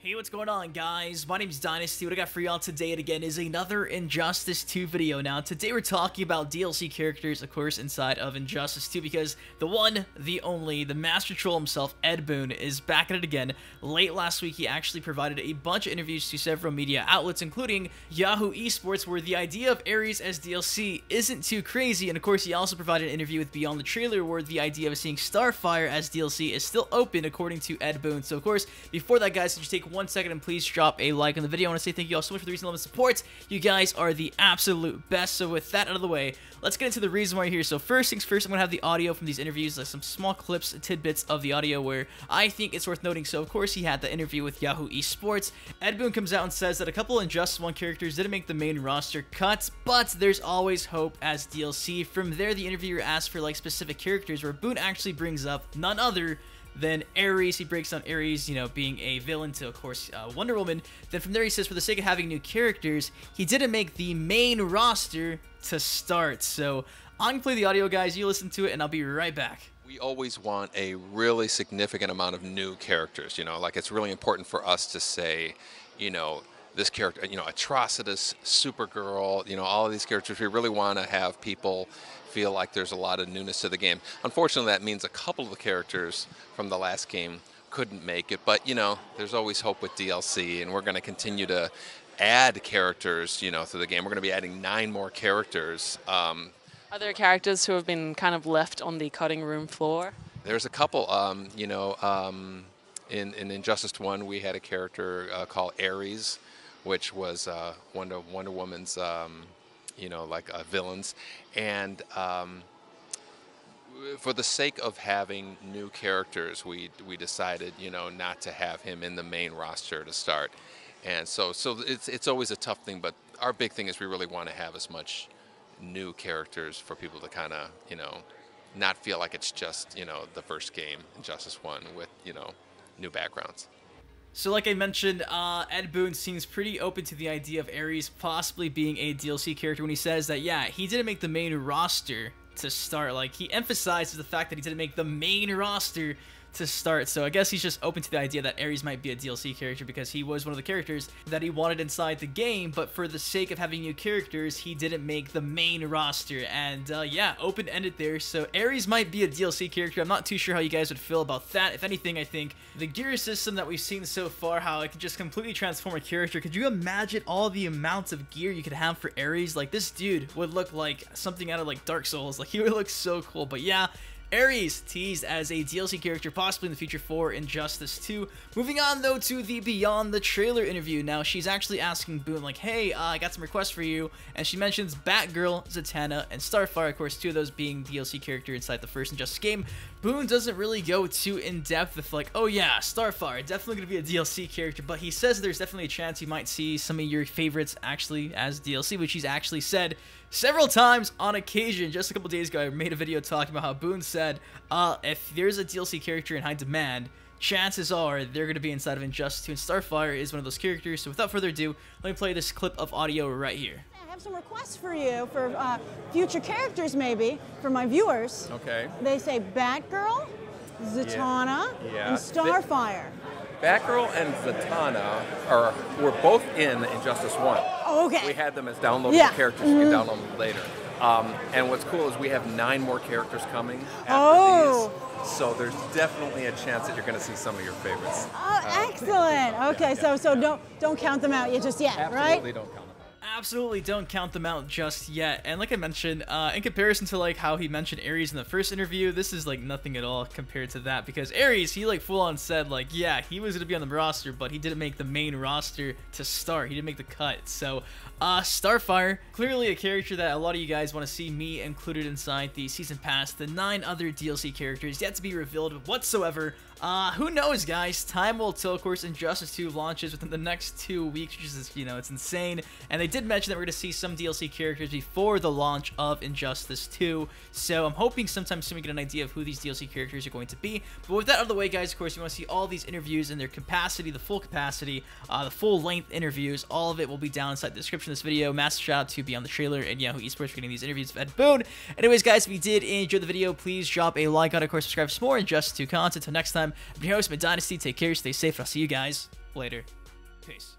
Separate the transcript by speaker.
Speaker 1: Hey, what's going on, guys? My name's Dynasty. What I got for y'all today, and again, is another Injustice 2 video. Now, today we're talking about DLC characters, of course, inside of Injustice 2, because the one, the only, the Master Troll himself, Ed Boon, is back at it again. Late last week, he actually provided a bunch of interviews to several media outlets, including Yahoo Esports, where the idea of Ares as DLC isn't too crazy, and of course, he also provided an interview with Beyond the Trailer, where the idea of seeing Starfire as DLC is still open, according to Ed Boon. So, of course, before that, guys, could you take 1 second and please drop a like on the video. I want to say thank you all so much for the recent love and support. You guys are the absolute best. So with that out of the way, let's get into the reason why you're here. So first things first, I'm going to have the audio from these interviews, like some small clips, tidbits of the audio where I think it's worth noting. So of course he had the interview with Yahoo Esports. Ed Boon comes out and says that a couple of Injustice 1 characters didn't make the main roster cuts, but there's always hope as DLC. From there, the interviewer asked for like specific characters, where Boon actually brings up none other than Ares. He breaks down Ares, you know, being a villain to, of course, Wonder Woman. Then from there he says, for the sake of having new characters, he didn't make the main roster to start. So I'm gonna play the audio, guys. You listen to it, and I'll be right back.
Speaker 2: We always want a really significant amount of new characters, you know, like it's really important for us to say, you know, this character, you know, Atrocitus, Supergirl, you know, all of these characters, we really want to have people feel like there's a lot of newness to the game. Unfortunately, that means a couple of the characters from the last game couldn't make it, but, you know, there's always hope with DLC, and we're going to continue to add characters, you know, to the game. We're going to be adding 9 more characters.
Speaker 3: Are there characters who have been kind of left on the cutting room floor?
Speaker 2: There's a couple, you know, in Injustice 1, we had a character called Ares, which was Wonder Woman's, you know, like villains. And for the sake of having new characters, we decided, you know, not to have him in the main roster to start. And so it's always a tough thing, but our big thing is we really want to have as much new characters for people to kind of, you know, not feel like it's just, you know, the first game, Injustice 1, with, you know, new backgrounds.
Speaker 1: So like I mentioned, Ed Boon seems pretty open to the idea of Ares possibly being a DLC character when he says that, yeah, he didn't make the main roster to start. Like, he emphasizes the fact that he didn't make the main roster to start. So I guess he's just open to the idea that Ares might be a DLC character because he was one of the characters that he wanted inside the game, but for the sake of having new characters, he didn't make the main roster. And yeah, open-ended there. So Ares might be a DLC character. I'm not too sure how you guys would feel about that. If anything, I think the gear system that we've seen so far, how it can just completely transform a character. Could you imagine all the amounts of gear you could have for Ares? Like, this dude would look like something out of like Dark Souls. Like, he would look so cool. But yeah, Ares teased as a DLC character possibly in the future for Injustice 2. Moving on, though, to the Beyond the Trailer interview. Now, she's actually asking Boon, like, hey, I got some requests for you. And she mentions Batgirl, Zatanna, and Starfire, of course, 2 of those being DLC character inside the first Injustice game. Boon doesn't really go too in-depth with, like, oh yeah, Starfire, definitely going to be a DLC character. But he says there's definitely a chance you might see some of your favorites actually as DLC, which he's actually said several times on occasion. Just a couple days ago, I made a video talking about how Boon said, if there's a DLC character in high demand, chances are they're going to be inside of Injustice 2, and Starfire is one of those characters. So without further ado, let me play this clip of audio right here.
Speaker 4: I have some requests for you for future characters, maybe, for my viewers. Okay. They say Batgirl, Zatanna, and Starfire.
Speaker 5: Batgirl and Zatanna were both in Injustice 1.
Speaker 4: Oh, okay.
Speaker 5: We had them as downloadable characters. You can download them later. And what's cool is we have 9 more characters coming after these. So there's definitely a chance that you're going to see some of your favorites.
Speaker 4: Excellent. Okay, so don't count them out yet just yet, right?
Speaker 5: Absolutely don't count them out.
Speaker 1: Absolutely don't count them out just yet. And like I mentioned, in comparison to like how he mentioned Ares in the first interview, this is like nothing at all compared to that, because Ares, he like full on said like, yeah, he was going to be on the roster, but he didn't make the main roster to start. He didn't make the cut. So Starfire, clearly a character that a lot of you guys want to see me included inside the season pass. The 9 other DLC characters yet to be revealed whatsoever. Who knows, guys? Time will tell. Of course, Injustice 2 launches within the next 2 weeks, which is, you know, it's insane. And they did mention that we're going to see some DLC characters before the launch of Injustice 2. So I'm hoping sometime soon we get an idea of who these DLC characters are going to be. But with that out of the way, guys, of course, you want to see all these interviews in their capacity, the full capacity, the full-length interviews. All of it will be down inside the description of this video. Massive shout out to Beyond the Trailer and Yahoo Esports for getting these interviews with Ed Boon. Anyways, guys, if you did enjoy the video, please drop a like on it. Of course, subscribe for more Injustice 2 content. Until next time, I'm your host, Dynasty. Take care, stay safe, and I'll see you guys later. Peace.